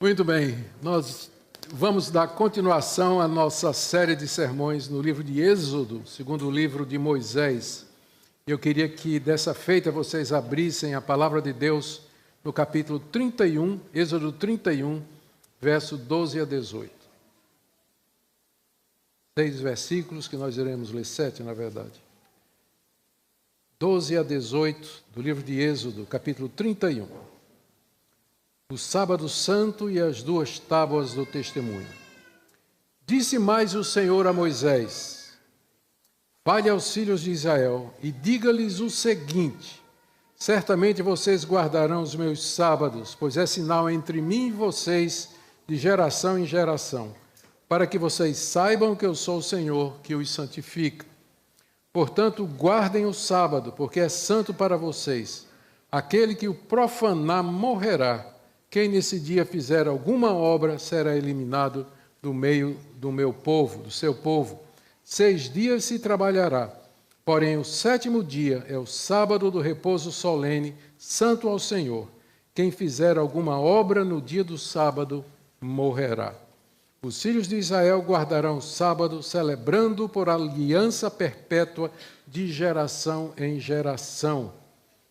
Muito bem, nós vamos dar continuação à nossa série de sermões no livro de Êxodo, segundo o livro de Moisés. Eu queria que dessa feita vocês abrissem a palavra de Deus no capítulo 31, Êxodo 31, verso 12 a 18. 6 versículos que nós iremos ler, 7 na verdade. 12 a 18 do livro de Êxodo, capítulo 31. O sábado santo e as 2 tábuas do testemunho. Disse mais o Senhor a Moisés: fale aos filhos de Israel e diga-lhes o seguinte: certamente vocês guardarão os meus sábados, pois é sinal entre mim e vocês de geração em geração, para que vocês saibam que eu sou o Senhor que os santifica. Portanto, guardem o sábado, porque é santo para vocês. Aquele que o profanar morrerá. Quem nesse dia fizer alguma obra será eliminado do meio do meu povo, do seu povo. 6 dias se trabalhará, porém o 7º dia é o sábado do repouso solene, santo ao Senhor. Quem fizer alguma obra no dia do sábado morrerá. Os filhos de Israel guardarão o sábado, celebrando por aliança perpétua de geração em geração.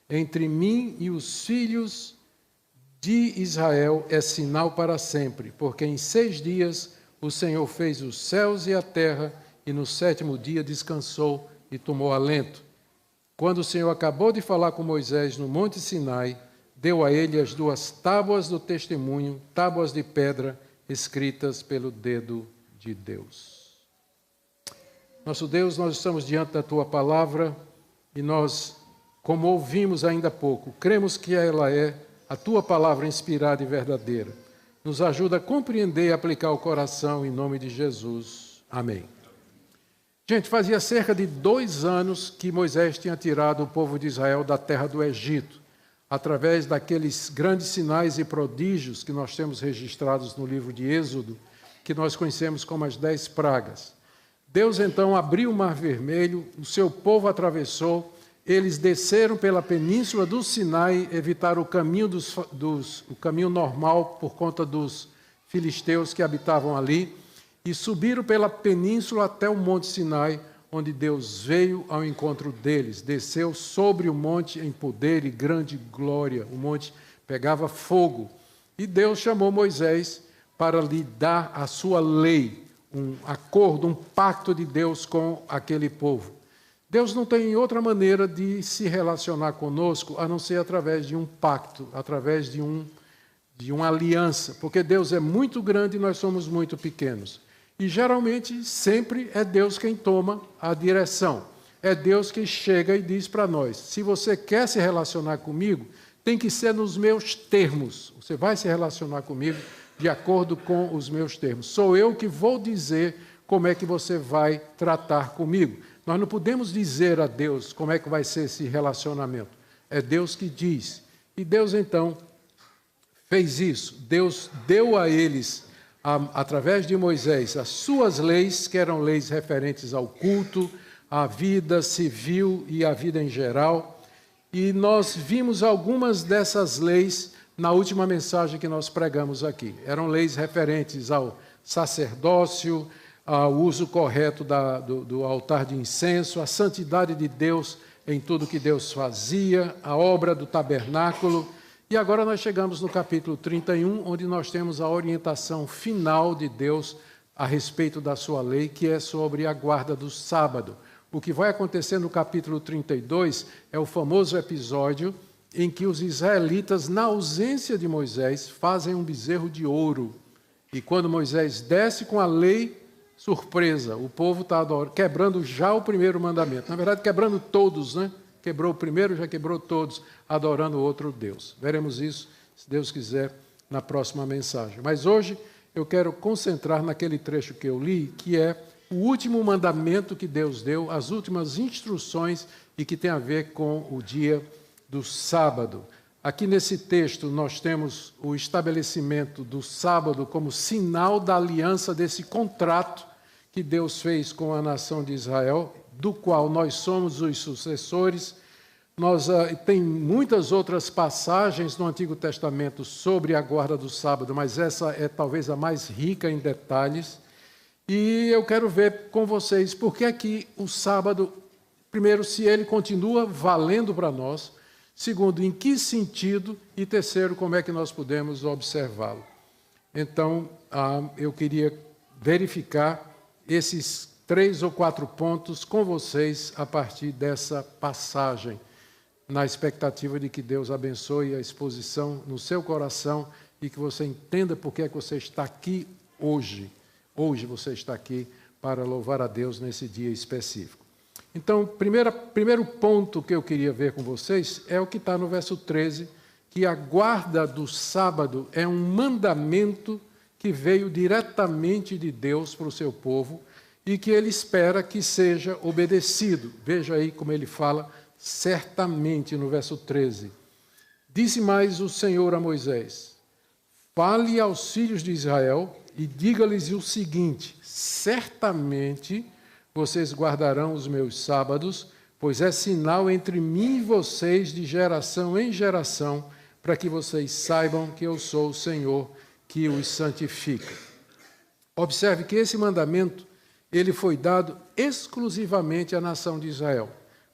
Entre mim e os filhos de Israel é sinal para sempre, porque em 6 dias o Senhor fez os céus e a terra, e no 7º dia descansou e tomou alento. Quando o Senhor acabou de falar com Moisés no Monte Sinai, deu a ele as 2 tábuas do testemunho, tábuas de pedra, escritas pelo dedo de Deus. Nosso Deus, nós estamos diante da Tua palavra, e nós, como ouvimos ainda há pouco, cremos que ela é a Tua palavra inspirada e verdadeira. Nos ajuda a compreender e aplicar o coração em nome de Jesus. Amém. Gente, fazia cerca de 2 anos que Moisés tinha tirado o povo de Israel da terra do Egito, através daqueles grandes sinais e prodígios que nós temos registrados no livro de Êxodo, que nós conhecemos como as 10 pragas. Deus então abriu o Mar Vermelho, o seu povo atravessou. Eles desceram pela península do Sinai, evitaram o caminho, o caminho normal por conta dos filisteus que habitavam ali, e subiram pela península até o Monte Sinai, onde Deus veio ao encontro deles. Desceu sobre o monte em poder e grande glória. O monte pegava fogo. E Deus chamou Moisés para lhe dar a sua lei, um acordo, um pacto de Deus com aquele povo. Deus não tem outra maneira de se relacionar conosco a não ser através de um pacto, através de uma aliança, porque Deus é muito grande e nós somos muito pequenos. E geralmente sempre é Deus quem toma a direção. É Deus que chega e diz para nós: se você quer se relacionar comigo, tem que ser nos meus termos. Você vai se relacionar comigo de acordo com os meus termos. Sou eu que vou dizer como é que você vai tratar comigo. Nós não podemos dizer a Deus como é que vai ser esse relacionamento. É Deus que diz. E Deus, então, fez isso. Deus deu a eles, através de Moisés, as suas leis, que eram leis referentes ao culto, à vida civil e à vida em geral. E nós vimos algumas dessas leis na última mensagem que nós pregamos aqui. Eram leis referentes ao sacerdócio, ao uso correto do altar de incenso, a santidade de Deus em tudo que Deus fazia, a obra do tabernáculo. E agora nós chegamos no capítulo 31, onde nós temos a orientação final de Deus a respeito da sua lei, que é sobre a guarda do sábado. O que vai acontecer no capítulo 32 é o famoso episódio em que os israelitas, na ausência de Moisés, fazem um bezerro de ouro. E quando Moisés desce com a lei, surpresa, o povo está quebrando já o primeiro mandamento. Na verdade, quebrando todos, né? Quebrou o primeiro, já quebrou todos, adorando outro Deus. Veremos isso, se Deus quiser, na próxima mensagem. Mas hoje eu quero concentrar naquele trecho que eu li, que é o último mandamento que Deus deu, as últimas instruções e que tem a ver com o dia do sábado. Aqui nesse texto nós temos o estabelecimento do sábado como sinal da aliança desse contrato que Deus fez com a nação de Israel, do qual nós somos os sucessores, Tem muitas outras passagens no Antigo Testamento sobre a guarda do sábado, mas essa é talvez a mais rica em detalhes. E eu quero ver com vocês por que é que o sábado, primeiro, se ele continua valendo para nós, segundo, em que sentido, e terceiro, como é que nós podemos observá-lo. Então, eu queria verificar esses 3 ou 4 pontos com vocês a partir dessa passagem, na expectativa de que Deus abençoe a exposição no seu coração e que você entenda por que é que você está aqui hoje. Hoje você está aqui para louvar a Deus nesse dia específico. Então, primeiro ponto que eu queria ver com vocês é o que está no verso 13, que a guarda do sábado é um mandamento que veio diretamente de Deus para o seu povo e que ele espera que seja obedecido. Veja aí como ele fala, certamente, no verso 13. Disse mais o Senhor a Moisés: fale aos filhos de Israel e diga-lhes o seguinte: certamente vocês guardarão os meus sábados, pois é sinal entre mim e vocês de geração em geração, para que vocês saibam que eu sou o Senhor que os santifica. Observe que esse mandamento ele foi dado exclusivamente à nação de Israel.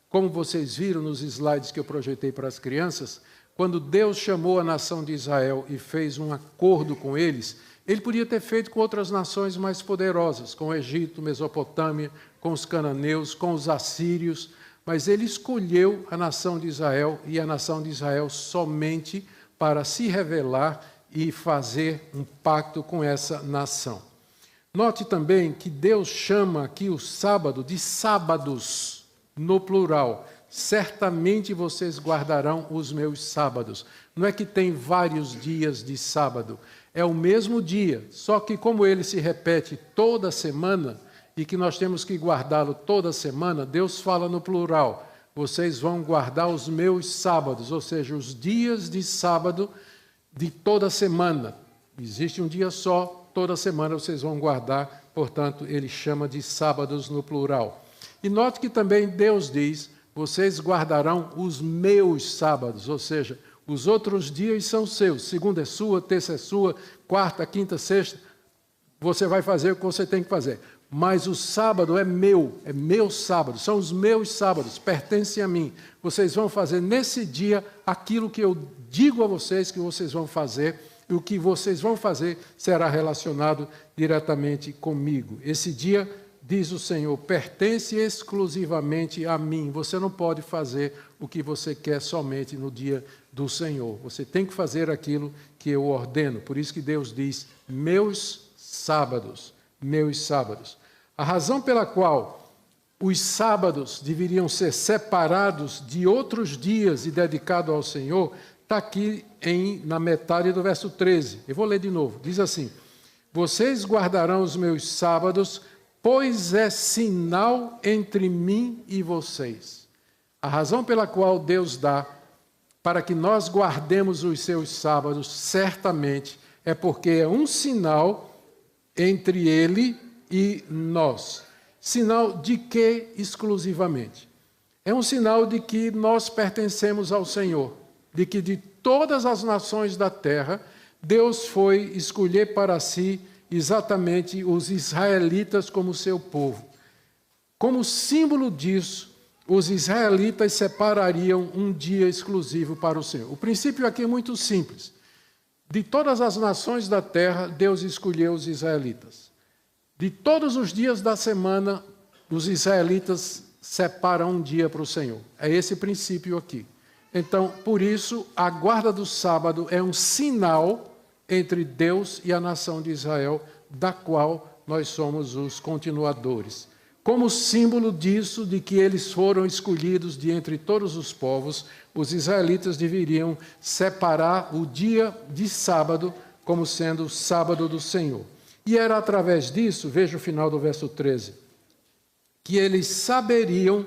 Como vocês viram nos slides que eu projetei para as crianças, quando Deus chamou a nação de Israel e fez um acordo com eles, ele podia ter feito com outras nações mais poderosas, com o Egito, Mesopotâmia, com os cananeus, com os assírios, mas ele escolheu a nação de Israel e a nação de Israel somente para se revelar e fazer um pacto com essa nação. Note também que Deus chama aqui o sábado de sábados, no plural. Certamente vocês guardarão os meus sábados. Não é que tem vários dias de sábado, é o mesmo dia, só que como ele se repete toda semana e que nós temos que guardá-lo toda semana, Deus fala no plural: vocês vão guardar os meus sábados, ou seja, os dias de sábado de toda semana. Existe um dia só, toda semana vocês vão guardar, portanto, ele chama de sábados no plural. E note que também Deus diz: vocês guardarão os meus sábados, ou seja, os outros dias são seus. Segunda é sua, terça é sua, quarta, quinta, sexta, você vai fazer o que você tem que fazer. Mas o sábado é meu sábado, são os meus sábados, pertencem a mim. Vocês vão fazer nesse dia aquilo que eu digo a vocês que vocês vão fazer, e o que vocês vão fazer será relacionado diretamente comigo. Esse dia, diz o Senhor, pertence exclusivamente a mim. Você não pode fazer o que você quer somente no dia do Senhor. Você tem que fazer aquilo que eu ordeno. Por isso que Deus diz, meus sábados, meus sábados. A razão pela qual os sábados deveriam ser separados de outros dias e dedicados ao Senhor, está aqui na metade do verso 13. Eu vou ler de novo. Diz assim: vocês guardarão os meus sábados, pois é sinal entre mim e vocês. A razão pela qual Deus dá para que nós guardemos os seus sábados, certamente, é porque é um sinal entre Ele e nós. Sinal de que exclusivamente? É um sinal de que nós pertencemos ao Senhor, de que de todas as nações da terra, Deus foi escolher para si exatamente os israelitas como seu povo. Como símbolo disso, os israelitas separariam um dia exclusivo para o Senhor. O princípio aqui é muito simples. De todas as nações da terra, Deus escolheu os israelitas. De todos os dias da semana, os israelitas separam um dia para o Senhor. É esse princípio aqui. Então, por isso, a guarda do sábado é um sinal entre Deus e a nação de Israel, da qual nós somos os continuadores. Como símbolo disso, de que eles foram escolhidos de entre todos os povos, os israelitas deveriam separar o dia de sábado como sendo o sábado do Senhor. E era através disso, veja o final do verso 13, que eles saberiam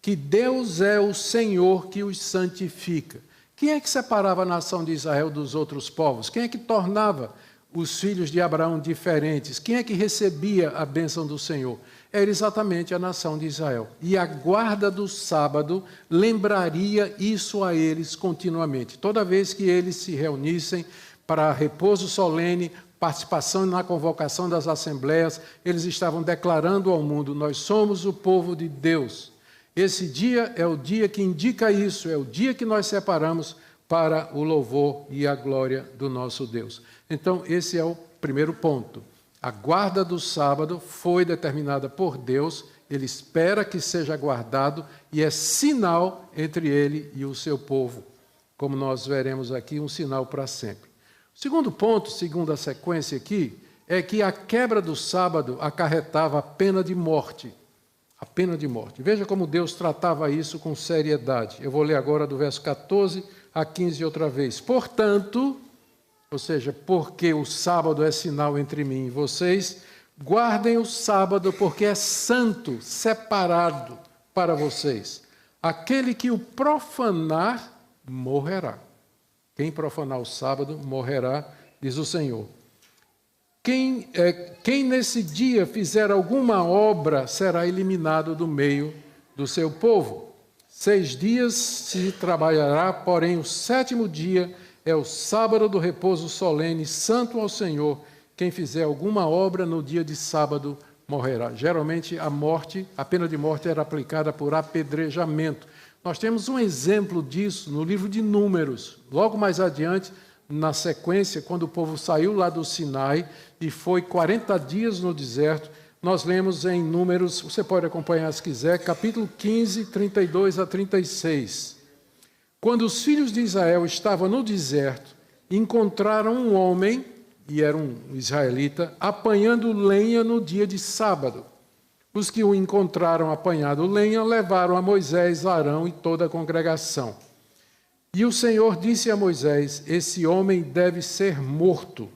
que Deus é o Senhor que os santifica. Quem é que separava a nação de Israel dos outros povos? Quem é que tornava os filhos de Abraão diferentes? Quem é que recebia a bênção do Senhor? era exatamente a nação de Israel. E a guarda do sábado lembraria isso a eles continuamente. Toda vez que eles se reunissem para repouso solene, participação na convocação das assembleias, eles estavam declarando ao mundo: nós somos o povo de Deus. Esse dia é o dia que indica isso, é o dia que nós separamos para o louvor e a glória do nosso Deus. Então, esse é o primeiro ponto. A guarda do sábado foi determinada por Deus, ele espera que seja guardado e é sinal entre ele e o seu povo. Como nós veremos aqui, um sinal para sempre. O segundo ponto, segundo a sequência aqui, é que a quebra do sábado acarretava a pena de morte. A pena de morte. Veja como Deus tratava isso com seriedade. Eu vou ler agora do verso 14 a 15 outra vez. Portanto, ou seja, porque o sábado é sinal entre mim e vocês, guardem o sábado porque é santo, separado para vocês. Aquele que o profanar, morrerá. Quem profanar o sábado, morrerá, diz o Senhor. Quem nesse dia fizer alguma obra será eliminado do meio do seu povo. 6 dias se trabalhará, porém o 7º dia é o sábado do repouso solene, santo ao Senhor. Quem fizer alguma obra no dia de sábado morrerá. Geralmente a pena de morte era aplicada por apedrejamento. Nós temos um exemplo disso no livro de Números. Logo mais adiante, na sequência, quando o povo saiu lá do Sinai e foi 40 dias no deserto, nós lemos em Números, você pode acompanhar se quiser, capítulo 15, 32 a 36. Quando os filhos de Israel estavam no deserto, encontraram um homem, e era um israelita, apanhando lenha no dia de sábado. Os que o encontraram apanhado lenha levaram a Moisés, Arão e toda a congregação. E o Senhor disse a Moisés: esse homem deve ser morto.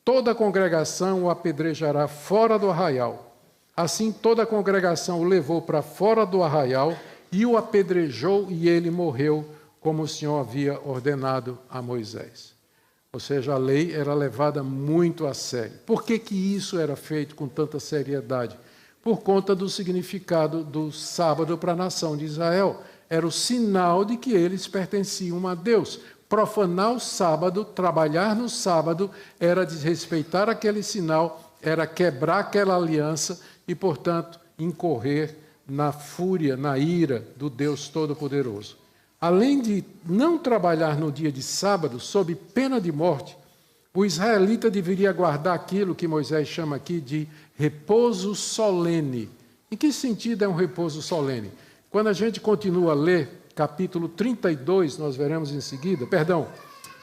Toda a congregação o apedrejará fora do arraial. Assim toda a congregação o levou para fora do arraial e o apedrejou, e ele morreu, como o Senhor havia ordenado a Moisés. Ou seja, a lei era levada muito a sério. Por que isso era feito com tanta seriedade? Por conta do significado do sábado para a nação de Israel. Era o sinal de que eles pertenciam a Deus. Profanar o sábado, trabalhar no sábado, era desrespeitar aquele sinal, era quebrar aquela aliança e, portanto, incorrer na fúria, na ira do Deus Todo-Poderoso. Além de não trabalhar no dia de sábado, sob pena de morte, o israelita deveria guardar aquilo que Moisés chama aqui de repouso solene. Em que sentido é um repouso solene? Quando a gente continua a ler, capítulo 32, nós veremos em seguida,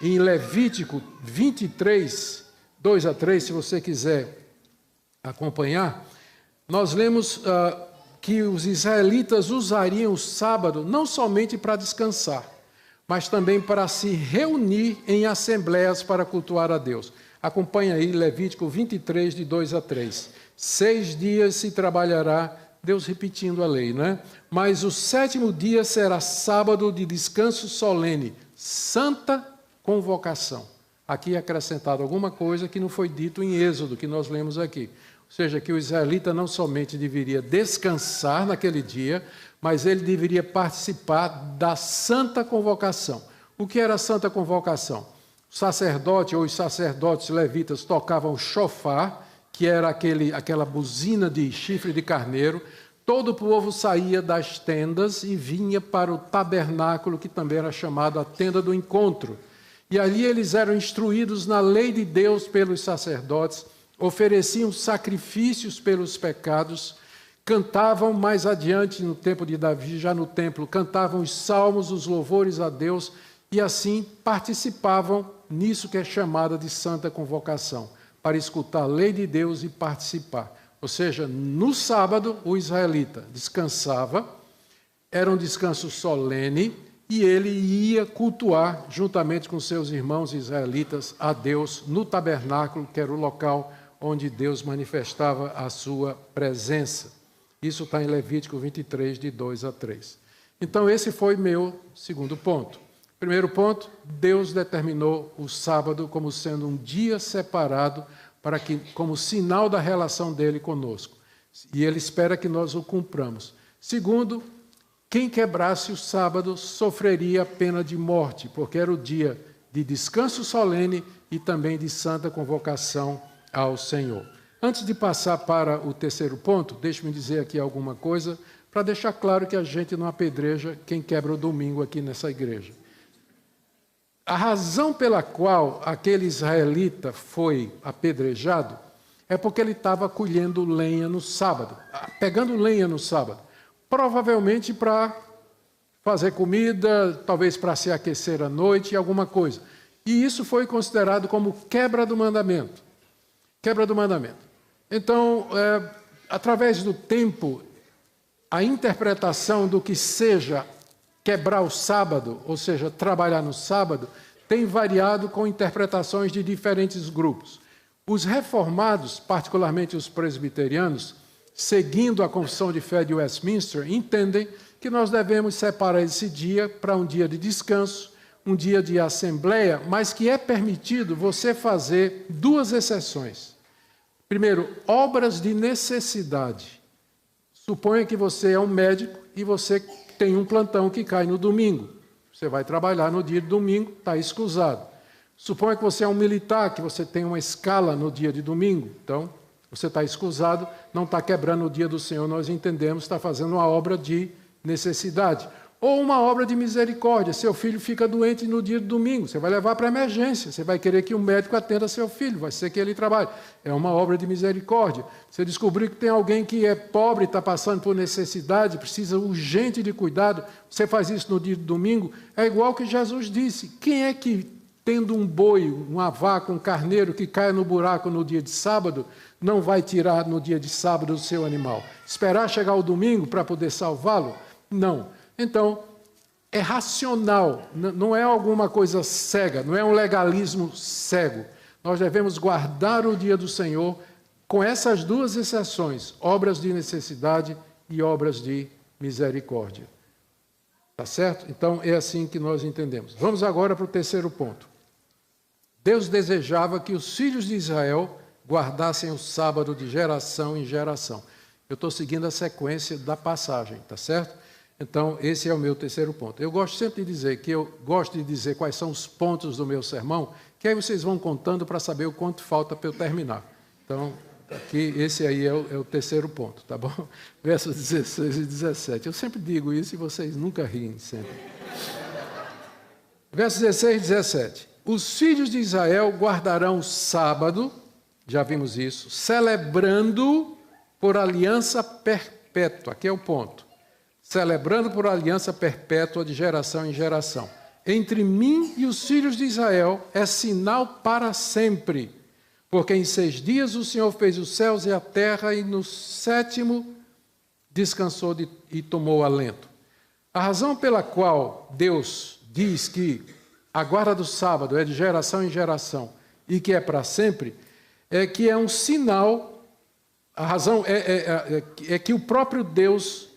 em Levítico 23, 2 a 3, se você quiser acompanhar, nós lemos que os israelitas usariam o sábado não somente para descansar, mas também para se reunir em assembleias para cultuar a Deus. Acompanha aí Levítico 23, de 2 a 3. 6 dias se trabalhará, Deus repetindo a lei, né? Mas o 7º dia será sábado de descanso solene, santa convocação. Aqui é acrescentado alguma coisa que não foi dito em Êxodo, que nós lemos aqui. Ou seja, que o israelita não somente deveria descansar naquele dia, mas ele deveria participar da santa convocação. O que era a santa convocação? O sacerdote ou os sacerdotes levitas tocavam o shofar, que era aquela buzina de chifre de carneiro. Todo o povo saía das tendas e vinha para o tabernáculo, que também era chamado a tenda do encontro. E ali eles eram instruídos na lei de Deus pelos sacerdotes, ofereciam sacrifícios pelos pecados, cantavam mais adiante no tempo de Davi, já no templo, cantavam os salmos, os louvores a Deus, e assim participavam nisso que é chamada de santa convocação, para escutar a lei de Deus e participar. Ou seja, no sábado o israelita descansava, era um descanso solene, e ele ia cultuar, juntamente com seus irmãos israelitas, a Deus no tabernáculo, que era o local onde Deus manifestava a sua presença. Isso está em Levítico 23, de 2 a 3. Então, esse foi meu segundo ponto. Primeiro ponto, Deus determinou o sábado como sendo um dia separado como sinal da relação dele conosco. E ele espera que nós o cumpramos. Segundo, quem quebrasse o sábado sofreria a pena de morte, porque era o dia de descanso solene e também de santa convocação ao Senhor. Antes de passar para o terceiro ponto, deixe-me dizer aqui alguma coisa, para deixar claro que a gente não apedreja quem quebra o domingo aqui nessa igreja. A razão pela qual aquele israelita foi apedrejado é porque ele estava colhendo lenha no sábado, pegando lenha no sábado, provavelmente para fazer comida, talvez para se aquecer à noite, alguma coisa. E isso foi considerado como quebra do mandamento. Quebra do mandamento. Então, através do tempo, a interpretação do que seja quebrar o sábado, ou seja, trabalhar no sábado, tem variado com interpretações de diferentes grupos. Os reformados, particularmente os presbiterianos, seguindo a Confissão de Fé de Westminster, entendem que nós devemos separar esse dia para um dia de descanso, um dia de assembleia, mas que é permitido você fazer duas exceções. Primeiro, obras de necessidade. Suponha que você é um médico e você tem um plantão que cai no domingo. Você vai trabalhar no dia de domingo, está escusado. Suponha que você é um militar, que você tem uma escala no dia de domingo. Então, você está escusado, não está quebrando o dia do Senhor, nós entendemos, está fazendo uma obra de necessidade. Ou uma obra de misericórdia. Seu filho fica doente no dia de domingo, você vai levar para a emergência, você vai querer que o médico atenda seu filho, vai ser que ele trabalhe. É uma obra de misericórdia. Você descobriu que tem alguém que é pobre, está passando por necessidade, precisa urgente de cuidado, você faz isso no dia de domingo, é igual que Jesus disse. Quem é que, tendo um boi, uma vaca, um carneiro que caia no buraco no dia de sábado, não vai tirar no dia de sábado o seu animal? Esperar chegar o domingo para poder salvá-lo? Não. Então, é racional, não é alguma coisa cega, não é um legalismo cego. Nós devemos guardar o dia do Senhor com essas duas exceções, obras de necessidade e obras de misericórdia. Tá certo? Então, é assim que nós entendemos. Vamos agora para o terceiro ponto. Deus desejava que os filhos de Israel guardassem o sábado de geração em geração. Eu estou seguindo a sequência da passagem, tá certo? Então, esse é o meu terceiro ponto. Eu gosto sempre de dizer que eu gosto de dizer quais são os pontos do meu sermão, que aí vocês vão contando para saber o quanto falta para eu terminar. Então, aqui, esse aí é o terceiro ponto, tá bom? Versos 16 e 17. Eu sempre digo isso e vocês nunca riem, sempre. Versos 16 e 17. Os filhos de Israel guardarão o sábado, já vimos isso, celebrando por aliança perpétua. Aqui é o ponto. Celebrando por aliança perpétua de geração em geração. Entre mim e os filhos de Israel é sinal para sempre, porque em 6 dias o Senhor fez os céus e a terra, e no 7º descansou e tomou alento. A razão pela qual Deus diz que a guarda do sábado é de geração em geração e que é para sempre, é que é um sinal, a razão é que o próprio Deus,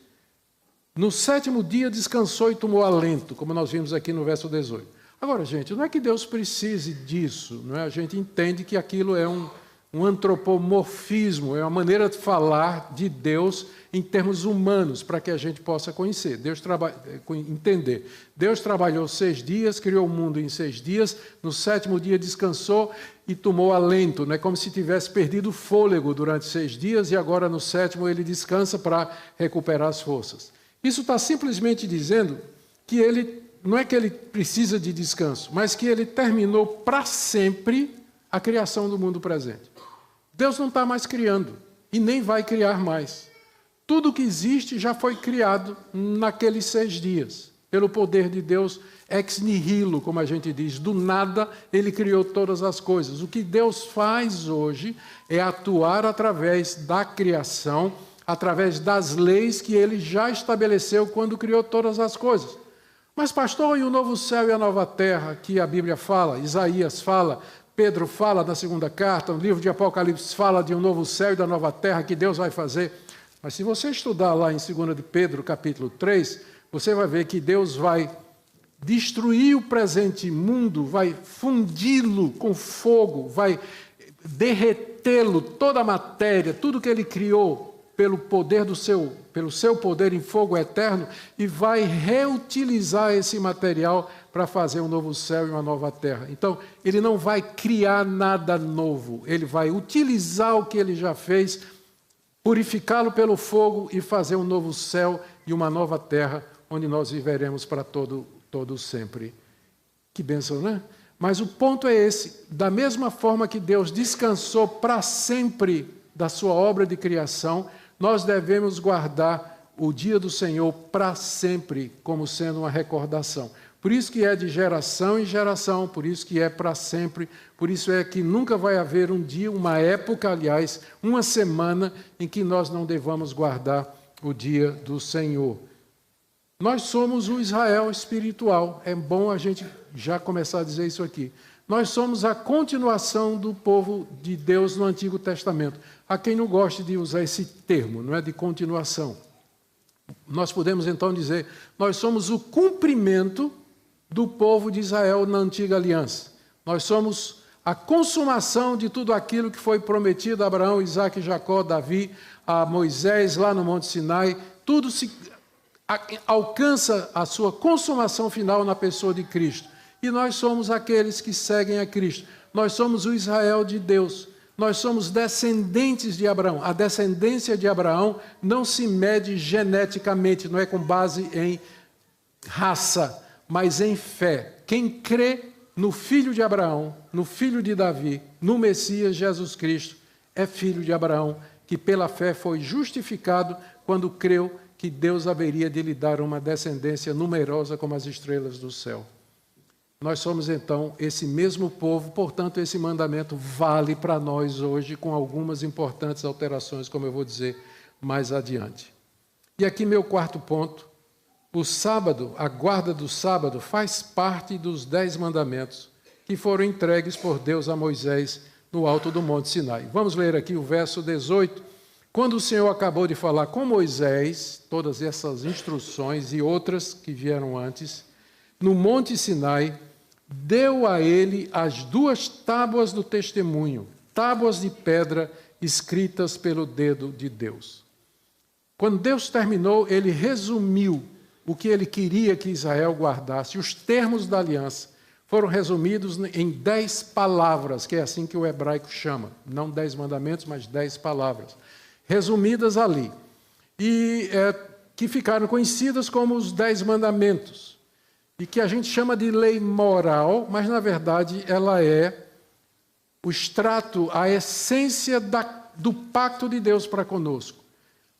no 7º dia, descansou e tomou alento, como nós vimos aqui no verso 18. Agora, gente, não é que Deus precise disso, não é? A gente entende que aquilo é um antropomorfismo, é uma maneira de falar de Deus em termos humanos, para que a gente possa conhecer, entender. Deus trabalhou 6 dias, criou o mundo em 6 dias, no 7º dia descansou e tomou alento, não é como se tivesse perdido o fôlego durante 6 dias e agora no 7º ele descansa para recuperar as forças. Isso está simplesmente dizendo que ele, não é que ele precisa de descanso, mas que ele terminou para sempre a criação do mundo presente. Deus não está mais criando e nem vai criar mais. Tudo que existe já foi criado naqueles 6 dias. Pelo poder de Deus, ex nihilo, como a gente diz, do nada ele criou todas as coisas. O que Deus faz hoje é atuar através da criação, através das leis que ele já estabeleceu quando criou todas as coisas. Mas, pastor, e o novo céu e a nova terra que a Bíblia fala, Isaías fala, Pedro fala na 2ª carta, o livro de Apocalipse fala de um novo céu e da nova terra que Deus vai fazer. Mas se você estudar lá em 2 de Pedro, capítulo 3, você vai ver que Deus vai destruir o presente mundo, vai fundi-lo com fogo, vai derretê-lo, toda a matéria, tudo que ele criou, pelo seu poder em fogo eterno e vai reutilizar esse material para fazer um novo céu e uma nova terra. Então, ele não vai criar nada novo, ele vai utilizar o que ele já fez, purificá-lo pelo fogo e fazer um novo céu e uma nova terra, onde nós viveremos para todo sempre. Que bênção, né? Mas o ponto é esse: da mesma forma que Deus descansou para sempre da sua obra de criação, nós devemos guardar o dia do Senhor para sempre, como sendo uma recordação. Por isso que é de geração em geração, por isso que é para sempre, por isso é que nunca vai haver um dia, uma época, aliás, uma semana, em que nós não devamos guardar o dia do Senhor. Nós somos o Israel espiritual. É bom a gente já começar a dizer isso aqui. Nós somos a continuação do povo de Deus no Antigo Testamento. Há quem não goste de usar esse termo, não é, de continuação. Nós podemos então dizer, nós somos o cumprimento do povo de Israel na Antiga Aliança. Nós somos a consumação de tudo aquilo que foi prometido a Abraão, Isaque, Jacó, Davi, a Moisés lá no Monte Sinai. Tudo alcança a sua consumação final na pessoa de Cristo. E nós somos aqueles que seguem a Cristo. Nós somos o Israel de Deus. Nós somos descendentes de Abraão. A descendência de Abraão não se mede geneticamente, não é com base em raça, mas em fé. Quem crê no filho de Abraão, no filho de Davi, no Messias Jesus Cristo, é filho de Abraão, que pela fé foi justificado quando creu que Deus haveria de lhe dar uma descendência numerosa como as estrelas do céu. Nós somos, então, esse mesmo povo, portanto, esse mandamento vale para nós hoje, com algumas importantes alterações, como eu vou dizer mais adiante. E aqui meu quarto ponto: o sábado, a guarda do sábado, faz parte dos 10 mandamentos que foram entregues por Deus a Moisés no alto do Monte Sinai. Vamos ler aqui o verso 18. Quando o Senhor acabou de falar com Moisés, todas essas instruções e outras que vieram antes, no Monte Sinai, deu a ele as 2 tábuas do testemunho, tábuas de pedra escritas pelo dedo de Deus. Quando Deus terminou, ele resumiu o que ele queria que Israel guardasse. Os termos da aliança foram resumidos em 10 palavras, que é assim que o hebraico chama. Não 10 mandamentos, mas 10 palavras, resumidas ali. E que ficaram conhecidas como os 10 mandamentos. E que a gente chama de lei moral, mas na verdade ela é o extrato, a essência do pacto de Deus para conosco.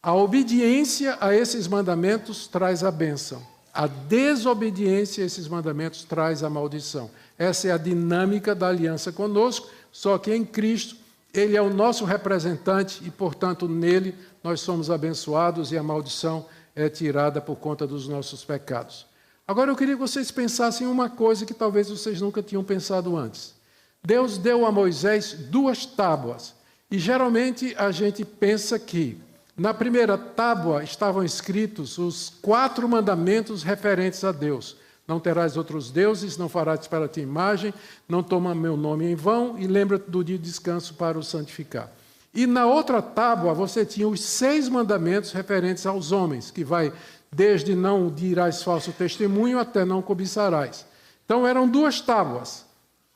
A obediência a esses mandamentos traz a bênção. A desobediência a esses mandamentos traz a maldição. Essa é a dinâmica da aliança conosco, só que em Cristo Ele é o nosso representante e, portanto, nele nós somos abençoados e a maldição é tirada por conta dos nossos pecados. Agora eu queria que vocês pensassem em uma coisa que talvez vocês nunca tinham pensado antes. Deus deu a Moisés 2 tábuas. E geralmente a gente pensa que na primeira tábua estavam escritos os 4 mandamentos referentes a Deus. Não terás outros deuses, não farás para ti imagem, não toma meu nome em vão e lembra-te do dia de descanso para o santificar. E na outra tábua você tinha os 6 mandamentos referentes aos homens, que vai desde não dirás falso testemunho até não cobiçarás. Então eram 2 tábuas,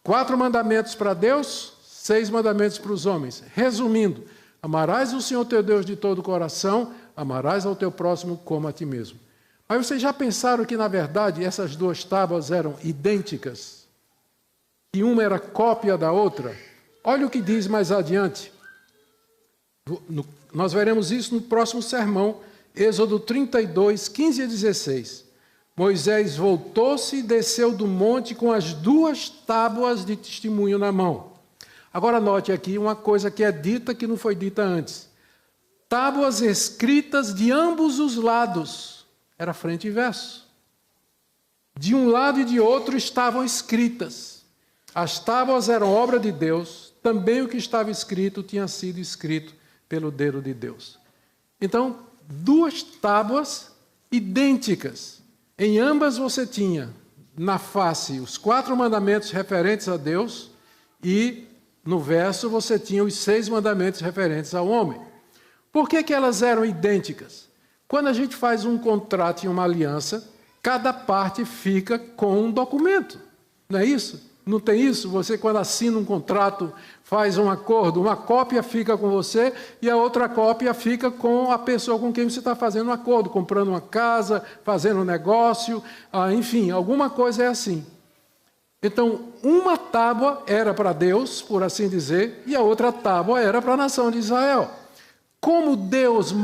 4 mandamentos para Deus, 6 mandamentos para os homens. Resumindo, amarás o Senhor teu Deus de todo o coração, amarás ao teu próximo como a ti mesmo. Mas vocês já pensaram que, na verdade, essas 2 tábuas eram idênticas? Que uma era cópia da outra? Olha o que diz mais adiante. Nós veremos isso no próximo sermão, Êxodo 32, 15 a 16. Moisés voltou-se e desceu do monte com as 2 tábuas de testemunho na mão. Agora note aqui uma coisa que é dita que não foi dita antes. Tábuas escritas de ambos os lados. Era frente e verso. De um lado e de outro estavam escritas. As tábuas eram obra de Deus. Também o que estava escrito tinha sido escrito pelo dedo de Deus. Então, 2 tábuas idênticas. Em ambas você tinha na face os 4 mandamentos referentes a Deus e no verso você tinha os 6 mandamentos referentes ao homem. Por que elas eram idênticas? Quando a gente faz um contrato e uma aliança, cada parte fica com um documento. Não é isso? Não tem isso? Você, quando assina um contrato, faz um acordo, uma cópia fica com você e a outra cópia fica com a pessoa com quem você está fazendo um acordo, comprando uma casa, fazendo um negócio, enfim, alguma coisa é assim. Então, uma tábua era para Deus, por assim dizer, e a outra tábua era para a nação de Israel. Como Deus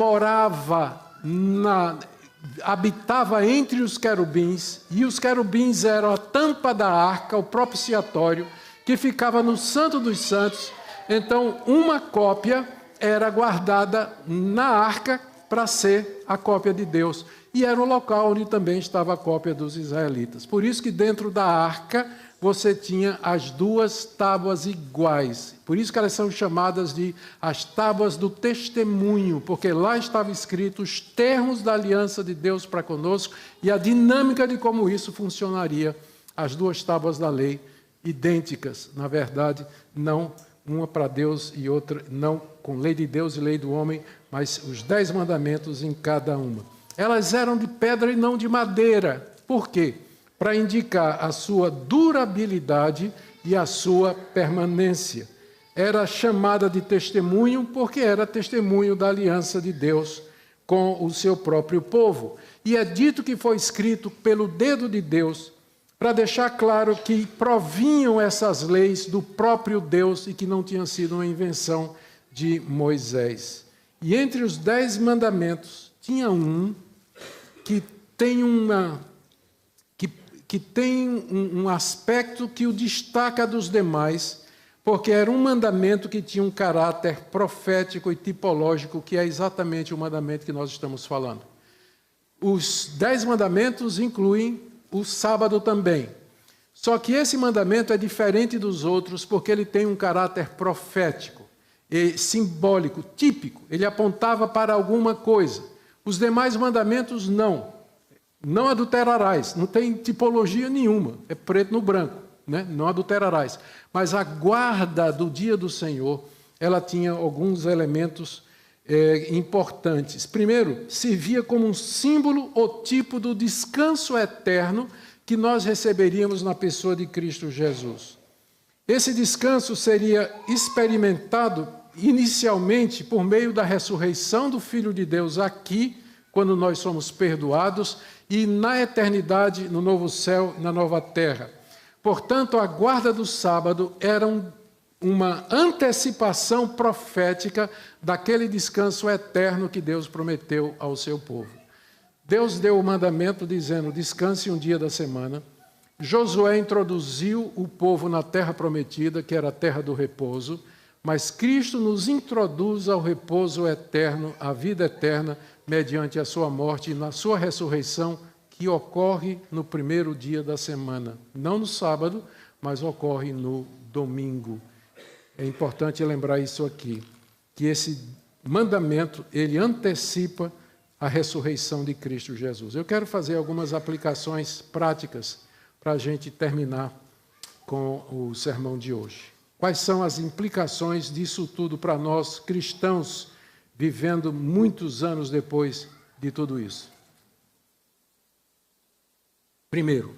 habitava entre os querubins, e os querubins eram a tampa da arca, o propiciatório, que ficava no Santo dos Santos, então uma cópia era guardada na arca para ser a cópia de Deus, e era o local onde também estava a cópia dos israelitas. Por isso que dentro da arca você tinha as duas tábuas iguais. Por isso que elas são chamadas de as tábuas do testemunho, porque lá estava escrito os termos da aliança de Deus para conosco e a dinâmica de como isso funcionaria. As duas tábuas da lei, idênticas, na verdade, não uma para Deus e outra, não com lei de Deus e lei do homem, mas os 10 mandamentos em cada uma. Elas eram de pedra e não de madeira. Por quê? Para indicar a sua durabilidade e a sua permanência. Era chamada de testemunho porque era testemunho da aliança de Deus com o seu próprio povo. E é dito que foi escrito pelo dedo de Deus para deixar claro que provinham essas leis do próprio Deus e que não tinha sido uma invenção de Moisés. E entre os 10 mandamentos, tinha um que tem um aspecto que o destaca dos demais, porque era um mandamento que tinha um caráter profético e tipológico, que é exatamente o mandamento que nós estamos falando. Os 10 mandamentos incluem o sábado também. Só que esse mandamento é diferente dos outros, porque ele tem um caráter profético, e simbólico, típico. Ele apontava para alguma coisa. Os demais mandamentos não. Não adulterarás, não tem tipologia nenhuma, é preto no branco, né? Não adulterarás. Mas a guarda do dia do Senhor, ela tinha alguns elementos importantes. Primeiro, servia como um símbolo ou tipo do descanso eterno que nós receberíamos na pessoa de Cristo Jesus. Esse descanso seria experimentado inicialmente por meio da ressurreição do Filho de Deus aqui, quando nós somos perdoados, e na eternidade, no novo céu e na nova terra. Portanto, a guarda do sábado era uma antecipação profética daquele descanso eterno que Deus prometeu ao seu povo. Deus deu o mandamento dizendo, descanse um dia da semana. Josué introduziu o povo na terra prometida, que era a terra do repouso, mas Cristo nos introduz ao repouso eterno, à vida eterna, mediante a sua morte e na sua ressurreição, que ocorre no primeiro dia da semana. Não no sábado, mas ocorre no domingo. É importante lembrar isso aqui, que esse mandamento, ele antecipa a ressurreição de Cristo Jesus. Eu quero fazer algumas aplicações práticas para a gente terminar com o sermão de hoje. Quais são as implicações disso tudo para nós, cristãos, vivendo muitos anos depois de tudo isso? Primeiro,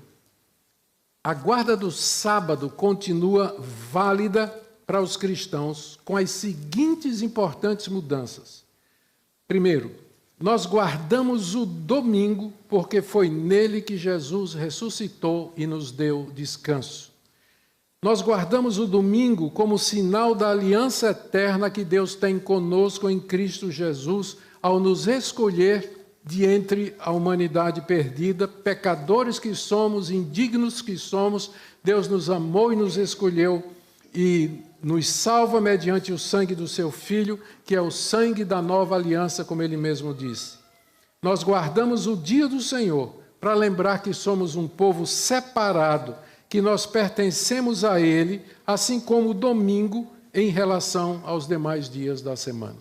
a guarda do sábado continua válida para os cristãos com as seguintes importantes mudanças. Primeiro, nós guardamos o domingo porque foi nele que Jesus ressuscitou e nos deu descanso. Nós guardamos o domingo como sinal da aliança eterna que Deus tem conosco em Cristo Jesus ao nos escolher de entre a humanidade perdida, pecadores que somos, indignos que somos, Deus nos amou e nos escolheu e nos salva mediante o sangue do seu Filho, que é o sangue da nova aliança, como ele mesmo disse. Nós guardamos o dia do Senhor para lembrar que somos um povo separado, que nós pertencemos a Ele, assim como o domingo em relação aos demais dias da semana.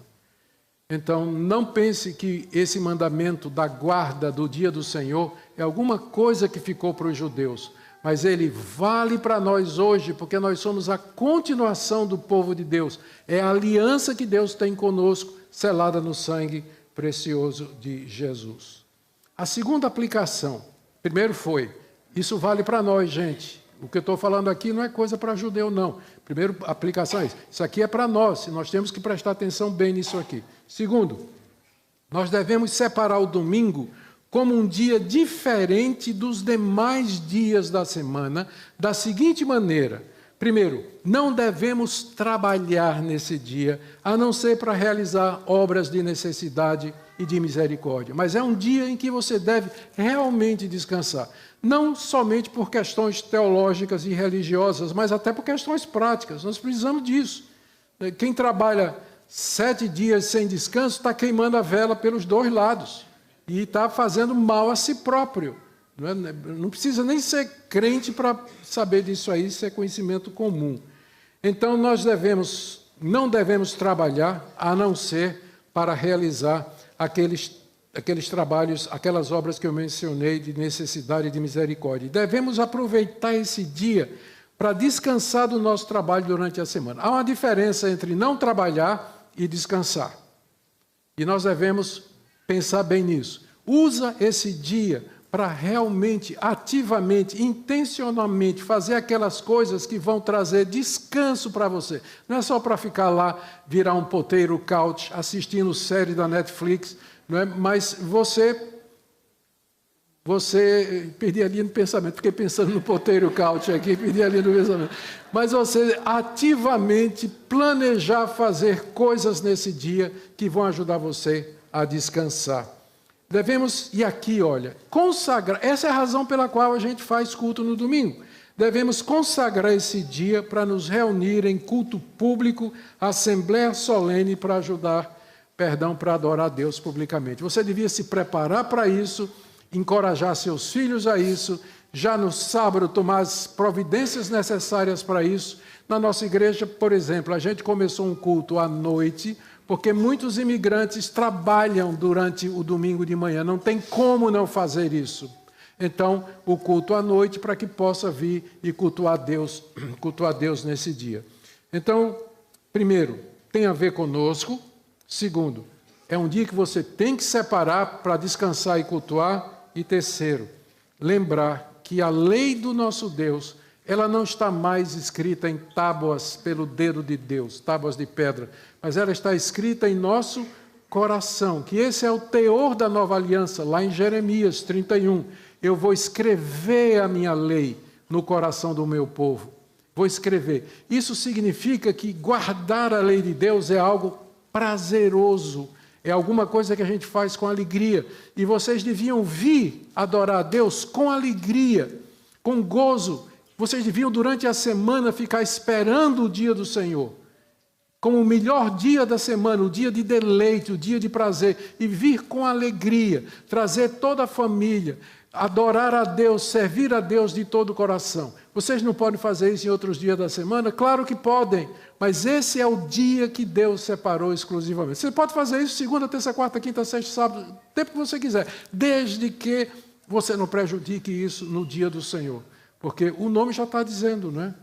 Então, não pense que esse mandamento da guarda do dia do Senhor é alguma coisa que ficou para os judeus, mas ele vale para nós hoje, porque nós somos a continuação do povo de Deus. É a aliança que Deus tem conosco, selada no sangue precioso de Jesus. A segunda aplicação, primeiro foi, isso vale para nós, gente. O que eu estou falando aqui não é coisa para judeu, não. Primeiro, aplicação é isso. Isso aqui é para nós, e nós temos que prestar atenção bem nisso aqui. Segundo, nós devemos separar o domingo como um dia diferente dos demais dias da semana, da seguinte maneira. Primeiro, não devemos trabalhar nesse dia, a não ser para realizar obras de necessidade e de misericórdia. Mas é um dia em que você deve realmente descansar. Não somente por questões teológicas e religiosas, mas até por questões práticas. Nós precisamos disso. Quem trabalha 7 dias sem descanso está queimando a vela pelos dois lados e está fazendo mal a si próprio. Não precisa nem ser crente para saber disso aí, isso é conhecimento comum. Então, nós não devemos trabalhar, a não ser para realizar aqueles trabalhos, aquelas obras que eu mencionei de necessidade e de misericórdia. Devemos aproveitar esse dia para descansar do nosso trabalho durante a semana. Há uma diferença entre não trabalhar e descansar. E nós devemos pensar bem nisso. Usa esse dia para realmente, ativamente, intencionalmente fazer aquelas coisas que vão trazer descanso para você. Não é só para ficar lá, virar um poteiro couch, assistindo série da Netflix, não é? Mas você perdi ali no pensamento, fiquei pensando no poteiro couch aqui, perdi ali no pensamento. Mas você ativamente planejar fazer coisas nesse dia que vão ajudar você a descansar. Devemos, e aqui, olha, consagrar, essa é a razão pela qual a gente faz culto no domingo. Devemos consagrar esse dia para nos reunir em culto público, assembleia solene para para adorar a Deus publicamente. Você devia se preparar para isso, encorajar seus filhos a isso, já no sábado tomar as providências necessárias para isso. Na nossa igreja, por exemplo, a gente começou um culto à noite, porque muitos imigrantes trabalham durante o domingo de manhã, não tem como não fazer isso. Então, o culto à noite para que possa vir e cultuar a Deus nesse dia. Então, primeiro, tem a ver conosco. Segundo, é um dia que você tem que separar para descansar e cultuar. E terceiro, lembrar que a lei do nosso Deus, ela não está mais escrita em tábuas pelo dedo de Deus, tábuas de pedra, mas ela está escrita em nosso coração, que esse é o teor da nova aliança, lá em Jeremias 31. Eu vou escrever a minha lei no coração do meu povo. Vou escrever. Isso significa que guardar a lei de Deus é algo prazeroso, é alguma coisa que a gente faz com alegria. E vocês deviam vir adorar a Deus com alegria, com gozo. Vocês deviam, durante a semana, ficar esperando o dia do Senhor, como o melhor dia da semana, o dia de deleite, o dia de prazer, e vir com alegria, trazer toda a família, adorar a Deus, servir a Deus de todo o coração. Vocês não podem fazer isso em outros dias da semana? Claro que podem, mas esse é o dia que Deus separou exclusivamente. Você pode fazer isso segunda, terça, quarta, quinta, sexta, sábado, o tempo que você quiser, desde que você não prejudique isso no dia do Senhor. Porque o nome já está dizendo, não é?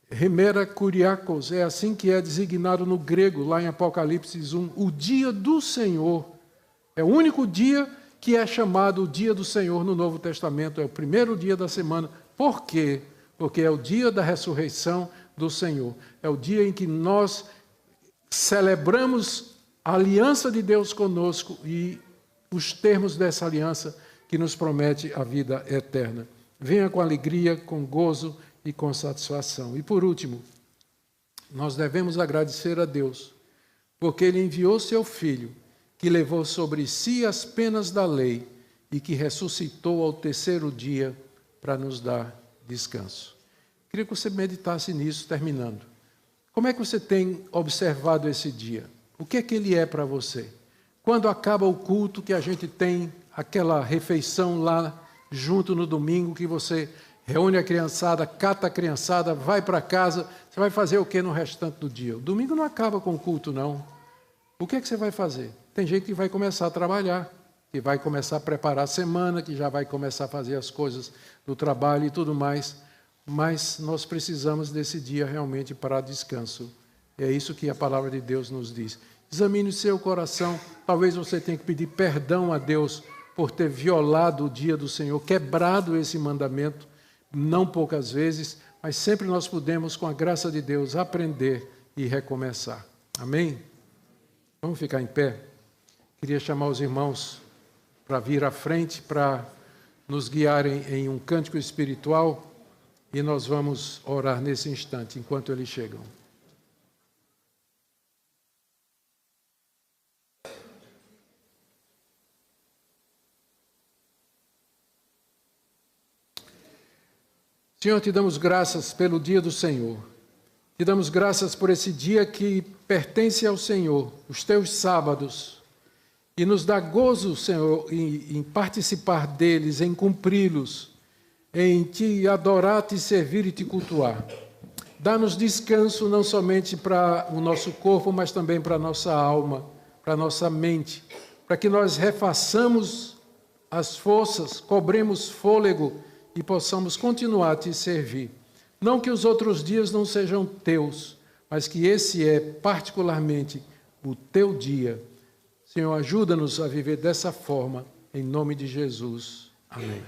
Remera Kuriakos, é assim que é designado no grego, lá em Apocalipse 1, o dia do Senhor. É o único dia que é chamado o dia do Senhor no Novo Testamento, é o primeiro dia da semana. Por quê? Porque é o dia da ressurreição do Senhor. É o dia em que nós celebramos a aliança de Deus conosco e os termos dessa aliança que nos promete a vida eterna. Venha com alegria, com gozo e com satisfação. E por último, nós devemos agradecer a Deus, porque Ele enviou seu Filho, que levou sobre si as penas da lei e que ressuscitou ao terceiro dia para nos dar descanso. Queria que você meditasse nisso, terminando. Como é que você tem observado esse dia? O que é que ele é para você? Quando acaba o culto, que a gente tem aquela refeição lá junto no domingo, que você reúne a criançada, cata a criançada, vai para casa, você vai fazer o que no restante do dia? O domingo não acaba com o culto, não. O que é que você vai fazer? Tem gente que vai começar a trabalhar, que vai começar a preparar a semana, que já vai começar a fazer as coisas do trabalho e tudo mais, mas nós precisamos desse dia realmente para descanso. É isso que a palavra de Deus nos diz. Examine o seu coração, talvez você tenha que pedir perdão a Deus por ter violado o dia do Senhor, quebrado esse mandamento, não poucas vezes, mas sempre nós podemos, com a graça de Deus, aprender e recomeçar. Amém? Vamos ficar em pé? Queria chamar os irmãos para vir à frente, para nos guiarem em um cântico espiritual, e nós vamos orar nesse instante, enquanto eles chegam. Senhor, te damos graças pelo dia do Senhor. Te damos graças por esse dia que pertence ao Senhor, os teus sábados. E nos dá gozo, Senhor, em participar deles, em cumpri-los, em te adorar, te servir e te cultuar. Dá-nos descanso não somente para o nosso corpo, mas também para a nossa alma, para a nossa mente, para que nós refaçamos as forças, cobremos fôlego e possamos continuar a te servir. Não que os outros dias não sejam teus, mas que esse é particularmente o teu dia. Senhor, ajuda-nos a viver dessa forma, em nome de Jesus. Amém.